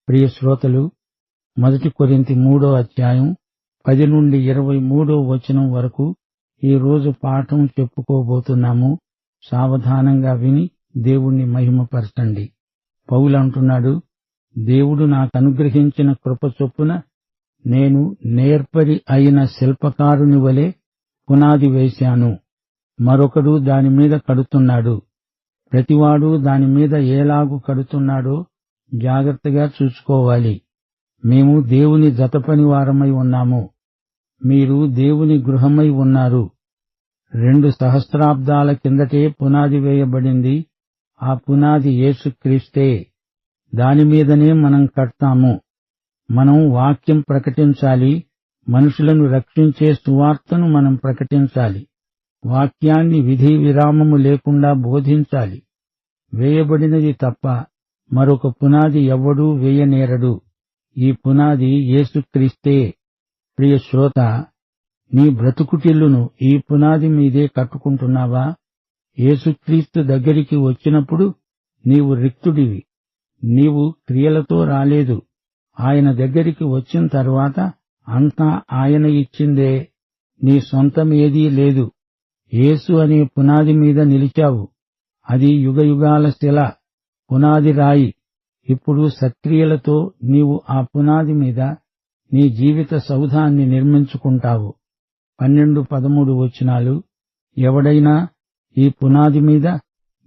ప్రియ శ్రోతలు, 1 కొరింథీ 3 10 నుండి 23 వరకు ఈ రోజు పాఠం చెప్పుకోబోతున్నాము. సావధానంగా విని దేవుణ్ణి మహిమపరచండి. పౌలు అంటున్నాడు, దేవుడు నాకనుగ్రహించిన కృప చొప్పున నేను నేర్పరి అయిన శిల్పకారుని వలె పునాది వేశాను, మరొకడు దానిమీద కడుతున్నాడు. ప్రతివాడు దానిమీద ఏలాగు కడుతున్నాడో జాగ్రత్తగా చూసుకోవాలి. మేము దేవుని జతపనివారమై ఉన్నాము, మీరు దేవుని గృహమై ఉన్నారు. 2 సహస్రాబ్దాల కిందటే పునాది వేయబడింది. ఆ పునాది యేసుక్రీస్తే. దానిమీదనే మనం కడతాము. మనం వాక్యం ప్రకటించాలి. మనుషులను రక్షించే సువార్తను మనం ప్రకటించాలి. వాక్యాన్ని విధి విరామము లేకుండా బోధించాలి. వేయబడినది తప్ప మరొక పునాది ఎవ్వడూ వేయనేరడు. ఈ పునాది యేసుక్రీస్తే. ప్రియ శ్రోత, నీ బ్రతుకుటిల్లును ఈ పునాది మీదే కట్టుకుంటున్నావా? యేసుక్రీస్తు దగ్గరికి వచ్చినప్పుడు నీవు రిక్తుడివి. నీవు క్రియలతో రాలేదు. ఆయన దగ్గరికి వచ్చిన తర్వాత అంతా ఆయన ఇచ్చిందే. నీ సొంతమేదీ లేదు. యేసు అనే పునాది మీద నిలిచావు. అది యుగయుగాల శిల, పునాది రాయి. ఇప్పుడు సత్క్రియలతో నీవు ఆ పునాది మీద నీ జీవిత సౌధాన్ని నిర్మించుకుంటావు. 12-13 ఎవడైనా ఈ పునాది మీద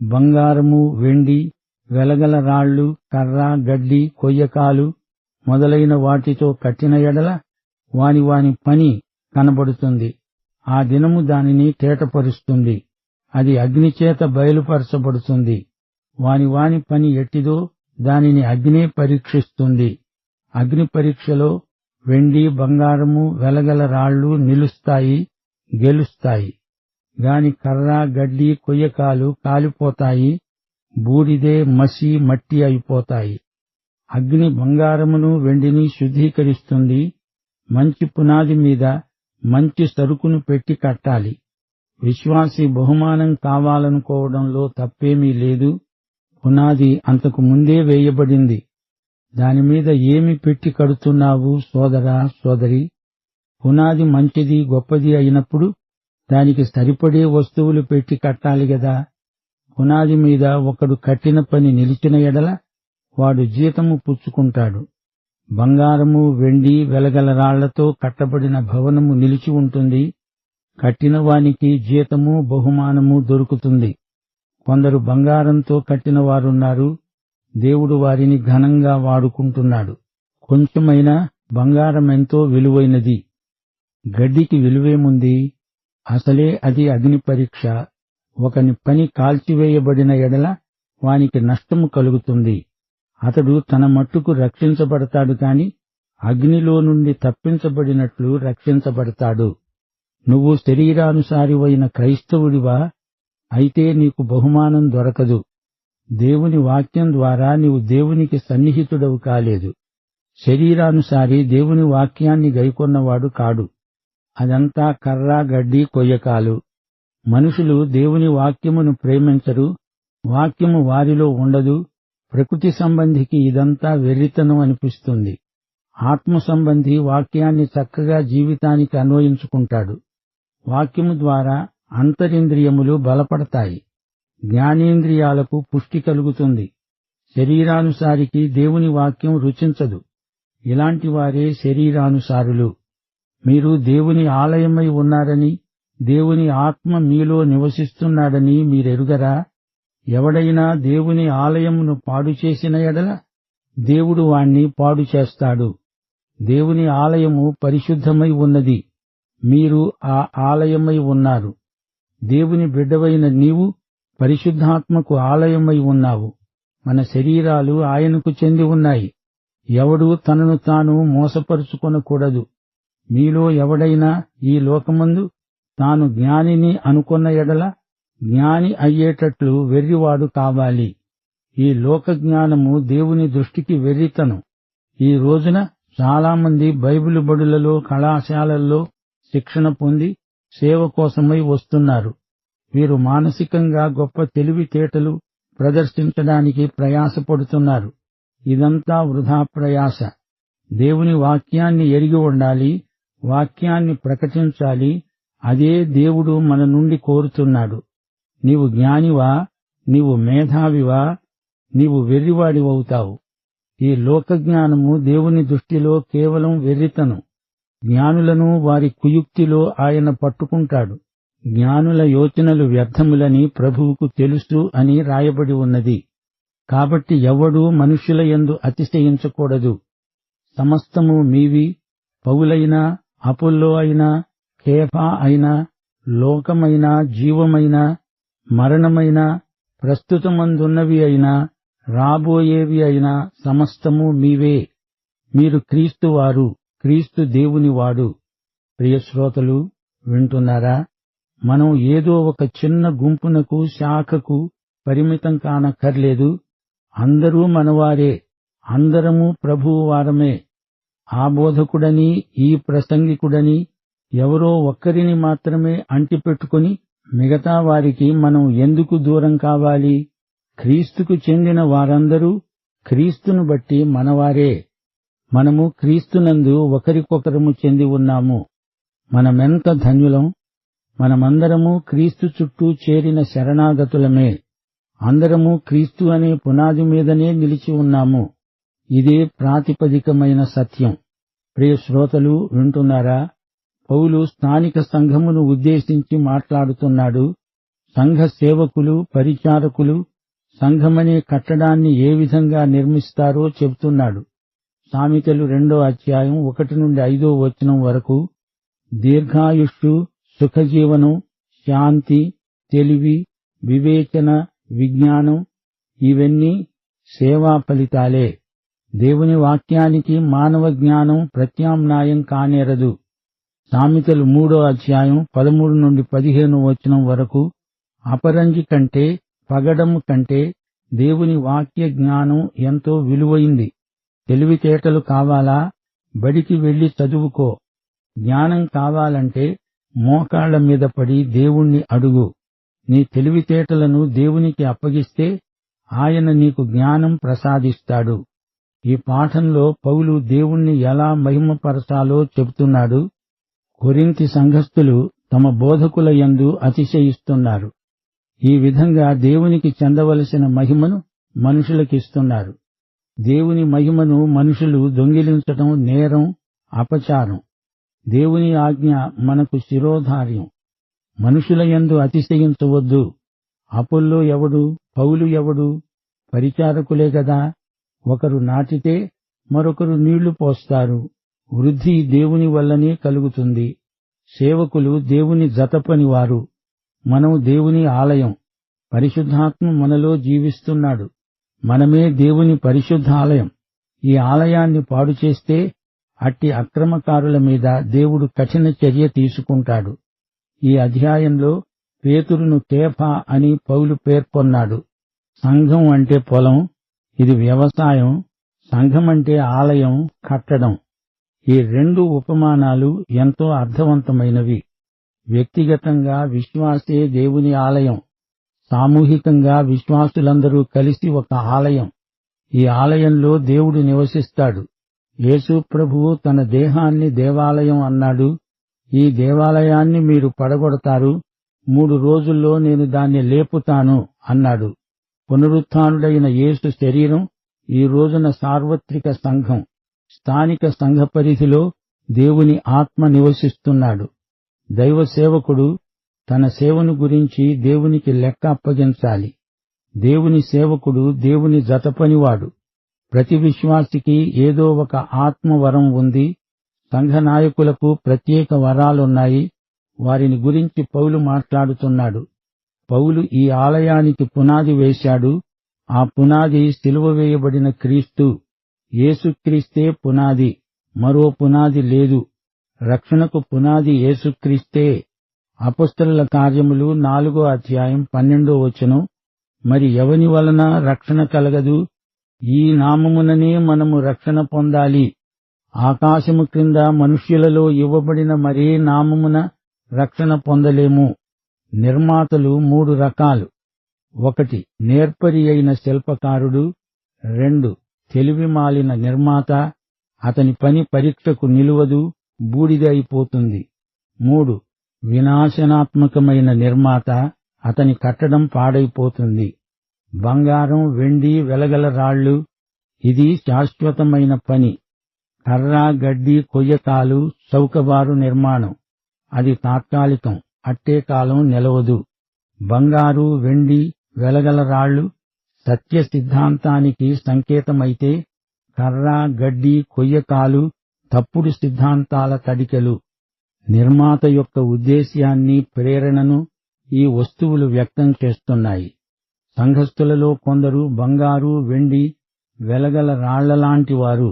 బంగారము, వెండి, వెలగల రాళ్లు, కర్ర, గడ్డి, కొయ్యకాలు మొదలైన వాటితో కట్టిన ఎడల వాని పని కనబడుతుంది. ఆ దినము దానిని తేటపరుస్తుంది. అది అగ్నిచేత బయలుపరచబడుతుంది. వాని పని ఎట్టిదో దానిని అగ్నే పరీక్షిస్తుంది. అగ్ని పరీక్షలో వెండి, బంగారము, వెలగల రాళ్లు నిలుస్తాయి, గెలుస్తాయి. గాని కర్ర, గడ్డి, కొయ్యకాలు కాలిపోతాయి. బూడిదే, మసి, మట్టి అయిపోతాయి. అగ్ని బంగారమును, వెండిని శుద్ధీకరిస్తుంది. మంచి పునాది మీద మంచి సరుకును పెట్టి కట్టాలి. విశ్వాసి బహుమానం కావాలనుకోవడంలో తప్పేమీ లేదు. పునాది అంతకు ముందే వేయబడింది. దానిమీద ఏమి పెట్టి కడుతున్నావు సోదరా, సోదరి? పునాది మంచిది, గొప్పది అయినప్పుడు దానికి సరిపడే వస్తువులు పెట్టి కట్టాలి గదా. పునాది మీద ఒకడు కట్టిన పని నిలిచిన ఎడల వాడు జీతము పుచ్చుకుంటాడు. బంగారము, వెండి, వెలగల రాళ్లతో కట్టబడిన భవనము నిలిచి ఉంటుంది. కట్టిన వానికి జీతము, బహుమానము దొరుకుతుంది. కొందరు బంగారంతో కట్టిన వారున్నారు. దేవుడు వారిని ఘనంగా వాడుకుంటున్నాడు. కొంచెమైనా బంగారమెంతో విలువైనది. గడ్డికి విలువేముంది? అసలే అది అగ్ని పరీక్ష. ఒకని పని కాల్చివేయబడిన ఎడల వానికి నష్టము కలుగుతుంది. అతడు తన మట్టుకు రక్షించబడతాడు కాని అగ్నిలో నుండి తప్పించబడినట్లు రక్షించబడతాడు. నువ్వు శరీరానుసారివైన క్రైస్తవుడివా? అయితే నీకు బహుమానం దొరకదు. దేవుని వాక్యం ద్వారా నీవు దేవునికి సన్నిహితుడవు కాలేదు. శరీరానుసారి దేవుని వాక్యాన్ని గైకొన్నవాడు కాడు. అదంతా కర్ర, గడ్డి, కొయ్యకాలు. మనుషులు దేవుని వాక్యమును ప్రేమించరు. వాక్యము వారిలో ఉండదు. ప్రకృతి సంబంధికి ఇదంతా వెర్రితనం అనిపిస్తుంది. ఆత్మ సంబంధి వాక్యాన్ని చక్కగా జీవితానికి అన్వయించుకుంటాడు. వాక్యము ద్వారా అంతరింద్రియములు బలపడతాయి. జ్ఞానేంద్రియాలకు పుష్టి కలుగుతుంది. శరీరానుసారికి దేవుని వాక్యం రుచించదు. ఇలాంటి వారే శరీరానుసారులు. మీరు దేవుని ఆలయమై ఉన్నారని, దేవుని ఆత్మ మీలో నివసిస్తున్నాడని మీరెరుగరా? ఎవడైనా దేవుని ఆలయమును పాడు చేసిన ఎడల దేవుడు వాణ్ణి పాడు చేస్తాడు. దేవుని ఆలయము పరిశుద్ధమై ఉన్నది. మీరు ఆ ఆలయమై ఉన్నారు. దేవుని బిడ్డవైన నీవు పరిశుద్ధాత్మకు ఆలయమై ఉన్నావు. మన శరీరాలు ఆయనకు చెంది ఉన్నాయి. ఎవడూ తనను తాను మోసపరుచుకొనకూడదు. మీలో ఎవడైనా ఈ లోకమందు తాను జ్ఞానిని అనుకొన్న ఎడల జ్ఞాని అయ్యేటట్లు వెర్రివాడు కావాలి. ఈ లోక జ్ఞానము దేవుని దృష్టికి వెర్రితనం. ఈ రోజున చాలామంది బైబిలు బడులలో, కళాశాలల్లో శిక్షణ పొంది సేవ కోసమై వస్తున్నారు. వీరు మానసికంగా గొప్ప తెలివితేటలు ప్రదర్శించడానికి ప్రయాసపడుతున్నారు. ఇదంతా వృథా ప్రయాస. దేవుని వాక్యాన్ని ఎరిగి ఉండాలి, వాక్యాన్ని ప్రకటించాలి. అదే దేవుడు మన నుండి కోరుతున్నాడు. నీవు జ్ఞానివా? నీవు మేధావివా? నీవు వెర్రివాడివవుతావు. ఈ లోకజ్ఞానము దేవుని దృష్టిలో కేవలం వెర్రితనం. జ్ఞానులను వారి కుయుక్తిలో ఆయన పట్టుకుంటాడు. జ్ఞానుల యోచనలు వ్యర్థములని ప్రభువుకు తెలుసు అని రాయబడి ఉన్నది. కాబట్టి ఎవడూ మనుష్యుల యందు అతిశయించకూడదు. సమస్తము మీవి. పౌలైనా, అపొల్లో అయినా, కేఫా అయినా, లోకమైనా, జీవమైనా, మరణమైనా, ప్రస్తుతమందున్నవి అయినా, రాబోయేవి అయినా సమస్తము మీవే. మీరు క్రీస్తువారు, క్రీస్తు దేవునివాడు. ప్రియశ్రోతలు, వింటున్నారా? మనం ఏదో ఒక చిన్న గుంపునకు, శాఖకు పరిమితం కానక్కర్లేదు. అందరూ మనవారే, అందరము ప్రభువు వారమే. ఆ బోధకుడని, ఈ ప్రసంగికుడని ఎవరో ఒక్కరిని మాత్రమే అంటిపెట్టుకుని మిగతా వారికి మనం ఎందుకు దూరం కావాలి? క్రీస్తుకు చెందిన వారందరూ క్రీస్తును బట్టి మనవారే. మనము క్రీస్తునందు ఒకరికొకరము చెంది ఉన్నాము. మనమెంత ధన్యులం! మనమందరము క్రీస్తు చుట్టూ చేరిన శరణాగతులమే. అందరము క్రీస్తు అనే పునాది మీదనే నిలిచి ఉన్నాము. ఇదే ప్రాతిపదికమైన సత్యం. ప్రియ శ్రోతలు, వింటున్నారా? పౌలు స్థానిక సంఘమును ఉద్దేశించి మాట్లాడుతున్నాడు. సంఘ సేవకులు, పరిచారకులు సంఘమనే కట్టడాన్ని ఏ విధంగా నిర్మిస్తారో చెబుతున్నాడు. సామెతలు 2:1-5 వరకు దీర్ఘాయుష్షు, సుఖజీవనం, శాంతి, తెలివి, వివేచన, విజ్ఞానం ఇవన్నీ సేవా ఫలితాలే. దేవుని వాక్యానికి మానవ జ్ఞానం ప్రత్యామ్నాయం కానేరదు. సామెతలు 3:13-15 వరకు అపరంజి కంటే, పగడము కంటే దేవుని వాక్య జ్ఞానం ఎంతో విలువైంది. తెలివితేటలు కావాలా? బడికి వెళ్లి చదువుకో. జ్ఞానం కావాలంటే మోకాళ్ల మీద పడి దేవుణ్ణి అడుగు. నీ తెలివితేటలను దేవునికి అప్పగిస్తే ఆయన నీకు జ్ఞానం ప్రసాదిస్తాడు. ఈ పాఠంలో పౌలు దేవుణ్ణి ఎలా మహిమపరచాలో చెబుతున్నాడు. కొరింథీ సంఘస్థులు తమ బోధకుల యందు అతిశయిస్తున్నారు. ఈ విధంగా దేవునికి చెందవలసిన మహిమను మనుషులకిస్తున్నారు. దేవుని మహిమను మనుషులు దొంగిలించటం నేరం, అపచారం. దేవుని ఆజ్ఞ మనకు శిరోధార్యం. మనుషుల యందు అతిశయించవద్దు. అపొల్లో ఎవడు? పౌలు ఎవడు? పరిచారకులే గదా. ఒకరు నాటితే మరొకరు నీళ్లు పోస్తారు. వృద్ధి దేవుని వల్లనే కలుగుతుంది. సేవకులు దేవుని జతపనివారు. మనం దేవుని ఆలయం. పరిశుద్ధాత్మ మనలో జీవిస్తున్నాడు. మనమే దేవుని పరిశుద్ధాలయం. ఈ ఆలయాన్ని పాడు చేస్తే అట్టి అక్రమకారుల మీద దేవుడు కఠిన చర్య తీసుకుంటాడు. ఈ అధ్యాయంలో పేతురును కేఫా అని పౌలు పేర్కొన్నాడు. సంఘం అంటే పొలం, ఇది వ్యవసాయం. సంఘం అంటే ఆలయం, కట్టడం. ఈ రెండు ఉపమానాలు ఎంతో అర్థవంతమైనవి. వ్యక్తిగతంగా విశ్వాసే దేవుని ఆలయం. సామూహికంగా విశ్వాసులందరూ కలిసి ఒక ఆలయం. ఈ ఆలయంలో దేవుడు నివసిస్తాడు. యేసు ప్రభువు తన దేహాన్ని దేవాలయం అన్నాడు. ఈ దేవాలయాన్ని మీరు పడగొడతారు, 3 రోజుల్లో నేను దాన్ని లేపుతాను అన్నాడు. పునరుత్థానుడైన యేసు శరీరం ఈ రోజున సార్వత్రిక సంఘం. స్థానిక సంఘ పరిధిలో దేవుని ఆత్మ నివసిస్తున్నాడు. దైవ సేవకుడు తన సేవను గురించి దేవునికి లెక్క అప్పగించాలి. దేవుని సేవకుడు దేవుని జతపనివాడు. ప్రతి విశ్వాసికి ఏదో ఒక ఆత్మవరం ఉంది. సంఘ నాయకులకు ప్రత్యేక వరాలున్నాయి. వారిని గురించి పౌలు మాట్లాడుతున్నాడు. పౌలు ఈ ఆలయానికి పునాది వేశాడు. ఆ పునాది సిలువ వేయబడిన క్రీస్తు. యేసుక్రీస్తే పునాది, మరో పునాది లేదు. రక్షణకు పునాది యేసుక్రీస్తే. అపొస్తలుల కార్యములు 4:12 మరి ఎవని వలన రక్షణ కలగదు? ఈ నామముననే మనము రక్షణ పొందాలి. ఆకాశము క్రింద మనుష్యులలో ఇవ్వబడిన మరే నామమున రక్షణ పొందలేము. నిర్మాతలు 3 రకాలు. 1 నేర్పరి అయిన శిల్పకారుడు. 2 తెలివిమాలిన నిర్మాత, అతని పని పరీక్షకు నిలువదు, బూడిద అయిపోతుంది. 3. వినాశనాత్మకమైన నిర్మాత, అతని కట్టడం పాడైపోతుంది. బంగారం, వెండి, వెలగల రాళ్లు, ఇది శాశ్వతమైన పని. కర్ర, గడ్డి, కొయ్యకాలు, చౌకబారు నిర్మాణం, అది తాత్కాలికం, అట్టే కాలం నిలవదు. బంగారు, వెండి, వెలగల రాళ్లు సత్య సిద్ధాంతానికి సంకేతమైతే, కర్ర, గడ్డి, కొయ్యకాలు తప్పుడు సిద్ధాంతాల తడికెలు. నిర్మాత యొక్క ఉద్దేశ్యాన్ని, ప్రేరణను ఈ వస్తువులు వ్యక్తం చేస్తున్నాయి. సంఘస్థులలో కొందరు బంగారు, వెండి, వెలగల రాళ్లలాంటివారు,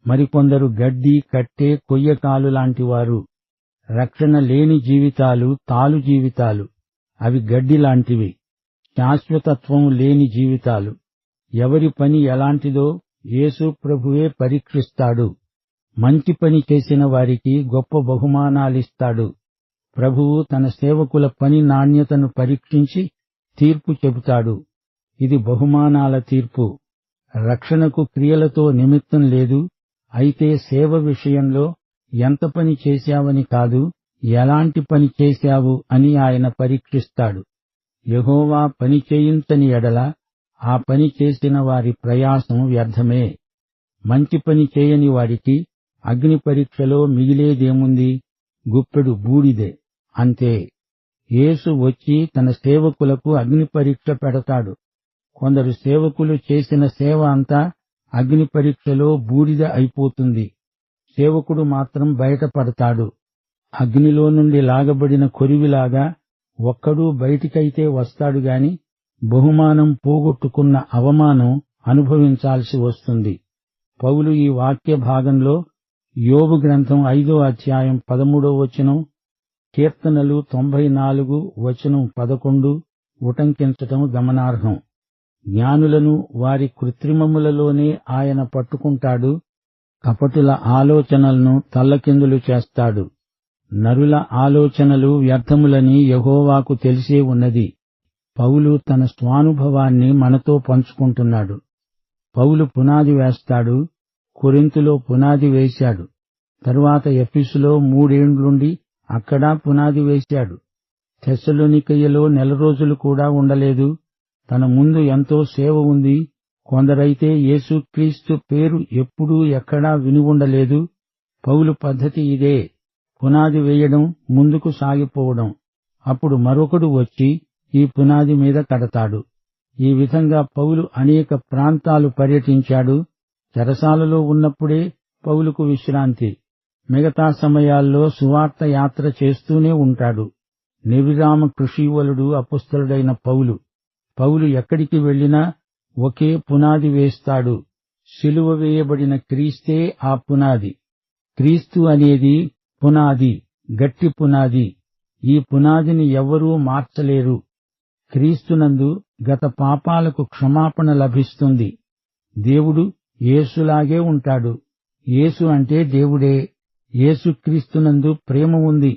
మరికొందరు గడ్డి, కట్టె, కొయ్యకాలు లాంటివారు. రక్షణ లేని జీవితాలు తాలు జీవితాలు, అవి గడ్డి లాంటివి. శాశ్వతత్వం లేని జీవితాలు. ఎవరి పని ఎలాంటిదో యేసు ప్రభువే పరీక్షిస్తాడు. మంచి పని చేసిన వారికి గొప్ప బహుమానాలిస్తాడు. ప్రభువు తన సేవకుల పని నాణ్యతను పరీక్షించి తీర్పు చెబుతాడు. ఇది బహుమానాల తీర్పు. రక్షణకు క్రియలతో నిమిత్తం లేదు. అయితే సేవ విషయంలో ఎంత పని చేశావని కాదు, ఎలాంటి పని చేశావు అని ఆయన పరీక్షిస్తాడు. యెహోవా పని చేయించని ఎడల ఆ పని చేసిన వారి ప్రయాసం వ్యర్థమే. మంచి పని చేయని వారికి అగ్ని పరీక్షలో మిగిలేదేముంది? గుప్పెడు బూడిదే, అంతే. యేసు వచ్చి తన సేవకులకు అగ్ని పరీక్ష పెడతాడు. కొందరు సేవకులు చేసిన సేవ అంతా అగ్ని పరీక్షలో బూడిద అయిపోతుంది. సేవకుడు మాత్రం బయటపడతాడు. అగ్నిలో నుండి లాగబడిన కొరివిలాగా ఒక్కడూ బయటికైతే వస్తాడుగాని బహుమానం పోగొట్టుకున్న అవమానం అనుభవించాల్సి వస్తుంది. పౌలు ఈ వాక్య భాగంలో యోబు గ్రంథం 5వ అధ్యాయం 13వ వచనం, కీర్తనలు 94:11 ఉటంకించటం గమనార్హం. జ్ఞానులను వారి కృత్రిమములలోనే ఆయన పట్టుకుంటాడు. కపటుల ఆలోచనలను తల్లకిందులు చేస్తాడు. నరుల ఆలోచనలు వ్యర్థములని యెహోవాకు తెలిసే ఉన్నది. పౌలు తన స్వానుభవాన్ని మనతో పంచుకుంటున్నాడు. పౌలు పునాది వేస్తాడు. కొరింథులో పునాది వేశాడు. తరువాత ఎఫెసులో 3 ఏండ్లుండి అక్కడా పునాది వేశాడు. తెస్సలోనికయలో 1 నెల రోజులు కూడా ఉండలేదు. తన ముందు ఎంతో సేవ ఉంది. కొందరైతే యేసుక్రీస్తు పేరు ఎప్పుడూ ఎక్కడా విని ఉండలేదు. పౌలు పద్ధతి ఇదే, పునాది వేయడం, ముందుకు సాగిపోవడం. అప్పుడు మరొకడు వచ్చి ఈ పునాది మీద కడతాడు. ఈ విధంగా పౌలు అనేక ప్రాంతాలు పర్యటించాడు. చెరసాలలో ఉన్నప్పుడే పౌలుకు విశ్రాంతి. మిగతా సమయాల్లో సువార్త యాత్ర చేస్తూనే ఉంటాడు. నిర్విరామ కృషీవలుడు అపుస్తలుడైన పౌలు. పౌలు ఎక్కడికి వెళ్లినా ఒకే పునాది వేస్తాడు. సిలువ వేయబడిన క్రీస్తే ఆ పునాది. క్రీస్తు అనేది పునాది, గట్టి పునాది. ఈ పునాదిని ఎవ్వరూ మార్చలేరు. క్రీస్తునందు గత పాపాలకు క్షమాపణ లభిస్తుంది. దేవుడు యేసులాగే ఉంటాడు. యేసు అంటే దేవుడే. యేసుక్రీస్తునందు ప్రేమ ఉంది.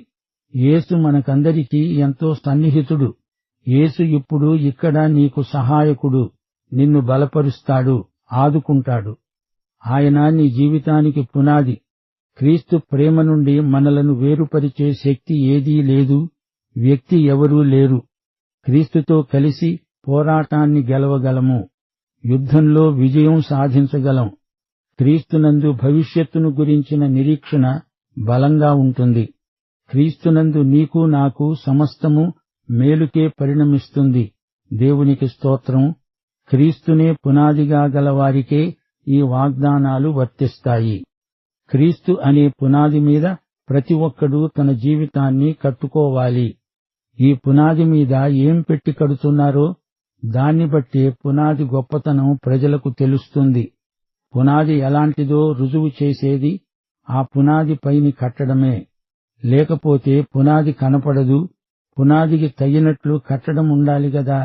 యేసు మనకందరికీ ఎంతో సన్నిహితుడు. యేసు ఇప్పుడు ఇక్కడ నీకు సహాయకుడు. నిన్ను బలపరుస్తాడు, ఆదుకుంటాడు. ఆయన నీ జీవితానికి పునాది. క్రీస్తు ప్రేమ నుండి మనలను వేరుపరిచే శక్తి ఏదీ లేదు, వ్యక్తి ఎవరూ లేరు. క్రీస్తుతో కలిసి పోరాటాన్ని గెలవగలము. యుద్ధంలో విజయం సాధించగలం. క్రీస్తునందు భవిష్యత్తును గురించిన నిరీక్షణ బలంగా ఉంటుంది. క్రీస్తునందు నీకు నాకు సమస్తము మేలుకే పరిణమిస్తుంది. దేవునికి స్తోత్రం. క్రీస్తునే పునాదిగా గలవారికే ఈ వాగ్దానాలు వర్తిస్తాయి. క్రీస్తు అనే పునాది మీద ప్రతి ఒక్కడూ తన జీవితాన్ని కట్టుకోవాలి. ఈ పునాది మీద ఏం పెట్టి కడుతున్నారో దాన్ని బట్టే పునాది గొప్పతనం ప్రజలకు తెలుస్తుంది. పునాది ఎలాంటిదో రుజువు చేసేది ఆ పునాది పైని కట్టడమే. లేకపోతే పునాది కనపడదు. పునాదికి తగినట్లు కట్టడం ఉండాలి గదా.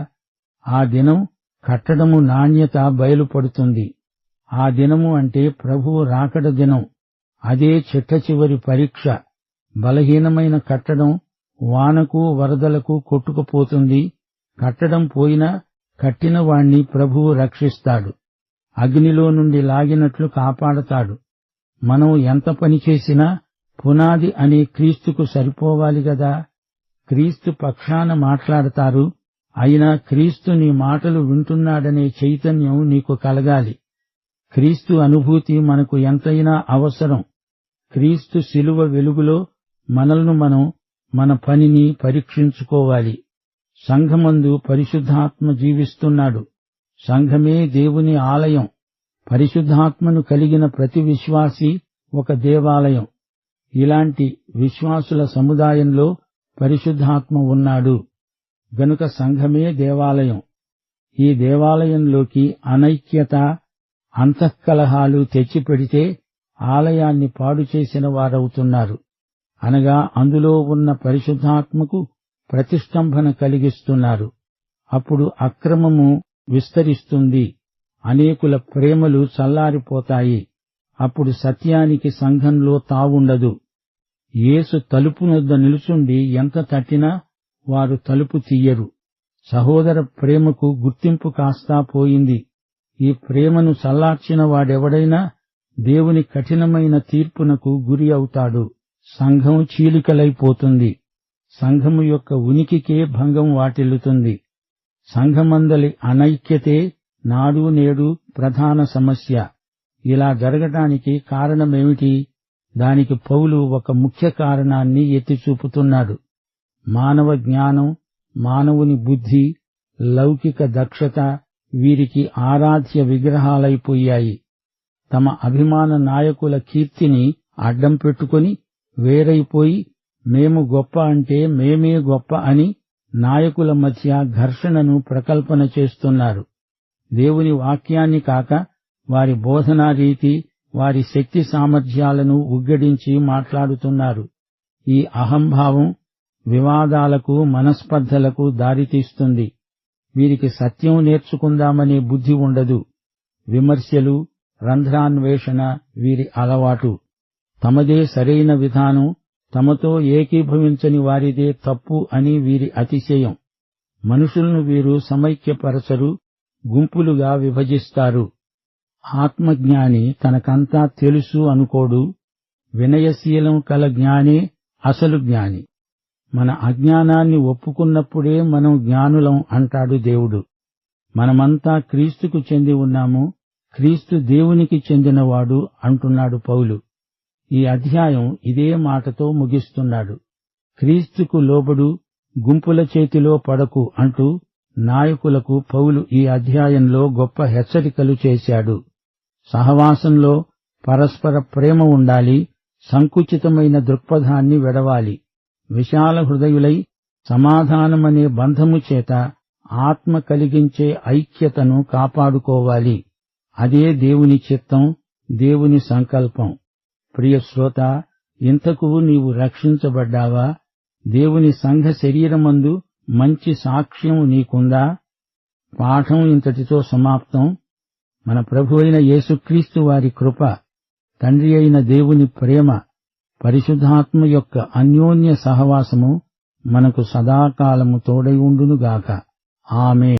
ఆ దినం కట్టడము నాణ్యత బయలుపడుతుంది. ఆ దినము అంటే ప్రభువు రాకడ దినం. అదే చిట్టచివరి పరీక్ష. బలహీనమైన కట్టడం వానకు వరదలకు కొట్టుకుపోతుంది. కట్టడం పోయినా కట్టిన వాణ్ణి ప్రభువు రక్షిస్తాడు. అగ్నిలో నుండి లాగినట్లు కాపాడతాడు. మనం ఎంత పని చేసినా పునాది అనే క్రీస్తుకు సరిపోవాలి గదా. క్రీస్తు పక్షాన మాట్లాడతారు, అయినా క్రీస్తు నీ మాటలు వింటున్నాడనే చైతన్యం నీకు కలగాలి. క్రీస్తు అనుభూతి మనకు ఎంతైనా అవసరం. క్రీస్తు శిలువ వెలుగులో మనల్ని మనం మన పనిని పరీక్షించుకోవాలి. సంఘమందు పరిశుద్ధాత్మ జీవిస్తున్నాడు. సంఘమే దేవుని ఆలయం. పరిశుద్ధాత్మను కలిగిన ప్రతి విశ్వాసి ఒక దేవాలయం. ఇలాంటి విశ్వాసుల సముదాయంలో పరిశుద్ధాత్మ ఉన్నాడు గనుక సంఘమే దేవాలయం. ఈ దేవాలయంలోకి అనైక్యత, అంతఃకలహాలు తెచ్చిపెడితే ఆలయాన్ని పాడుచేసిన వారవుతున్నారు. అనగా అందులో ఉన్న పరిశుద్ధాత్మకు ప్రతిష్టంభన కలిగిస్తున్నారు. అప్పుడు అక్రమము విస్తరిస్తుంది, అనేకుల ప్రేమలు చల్లారిపోతాయి. అప్పుడు సత్యానికి సంఘంలో తావుండదు. యేసు తలుపునొద్ద నిలుచుండి ఎంత తట్టినా వారు తలుపు తీయరు. సహోదర ప్రేమకు గుర్తింపు కాస్తా పోయింది. ఈ ప్రేమను చల్లార్చిన వాడెవడైనా దేవుని కఠినమైన తీర్పునకు గురి అవుతాడు. సంఘం చీలికలైపోతుంది. సంఘము యొక్క ఉనికికే భంగం వాటిల్లుతుంది. సంఘమందలి అనైక్యతే నాడు నేడు ప్రధాన సమస్య. ఇలా జరగటానికి కారణమేమిటి? దానికి పౌలు ఒక ముఖ్య కారణాన్ని ఎత్తిచూపుతున్నాడు. మానవ జ్ఞానం, మానవుని బుద్ధి, లౌకిక దక్షత వీరికి ఆరాధ్య విగ్రహాలైపోయాయి. తమ అభిమాన నాయకుల కీర్తిని అడ్డం పెట్టుకుని వేరైపోయి మేము గొప్ప అంటే మేమే గొప్ప అని నాయకుల మధ్య ఘర్షణను ప్రకల్పన చేస్తున్నారు. దేవుని వాక్యాన్ని కాక వారి బోధనా రీతి, వారి శక్తి సామర్థ్యాలను ఉగ్గడించి మాట్లాడుతున్నారు. ఈ అహంభావం వివాదాలకు, మనస్పర్ధలకు దారితీస్తుంది. వీరికి సత్యం నేర్చుకుందామనే బుద్ధి ఉండదు. విమర్శలు, రంధ్రాన్వేషణ వీరి అలవాటు. తమదే సరైన విధానం, తమతో ఏకీభవించని వారిదే తప్పు అని వీరి అతిశయం. మనుషులను వీరు సమైక్యపరచరు, గుంపులుగా విభజిస్తారు. ఆత్మజ్ఞాని తనకంతా తెలుసు అనుకోడు. వినయశీలం కల జ్ఞానే అసలు జ్ఞాని. మన అజ్ఞానాన్ని ఒప్పుకున్నప్పుడే మనం జ్ఞానులం అంటాడు దేవుడు. మనమంతా క్రీస్తుకు చెంది ఉన్నాము, క్రీస్తు దేవునికి చెందినవాడు అంటున్నాడు పౌలు. ఈ అధ్యాయం ఇదే మాటతో ముగిస్తున్నాడు. క్రీస్తుకు లోబడు, గుంపుల చేతిలో పడకు అంటూ నాయకులకు పౌలు ఈ అధ్యాయంలో గొప్ప హెచ్చరికలు చేశాడు. సహవాసంలో పరస్పర ప్రేమ ఉండాలి. సంకుచితమైన దృక్పథాన్ని వెడవాలి. విశాల హృదయులై సమాధానమనే బంధము చేత ఆత్మ కలిగించే ఐక్యతను కాపాడుకోవాలి. అదే దేవుని చిత్తం, దేవుని సంకల్పం. ప్రియ శ్రోత, ఇంతకు నీవు రక్షించబడ్డావా? దేవుని సంఘ శరీరమందు మంచి సాక్ష్యం నీకుందా? పాఠం ఇంతటితో సమాప్తం. మన ప్రభువైన యేసుక్రీస్తు వారి కృప, తండ్రి అయిన దేవుని ప్రేమ, పరిశుద్ధాత్మ యొక్క అన్యోన్య సహవాసము మనకు సదాకాలము తోడై ఉండునుగాక. ఆమేన్.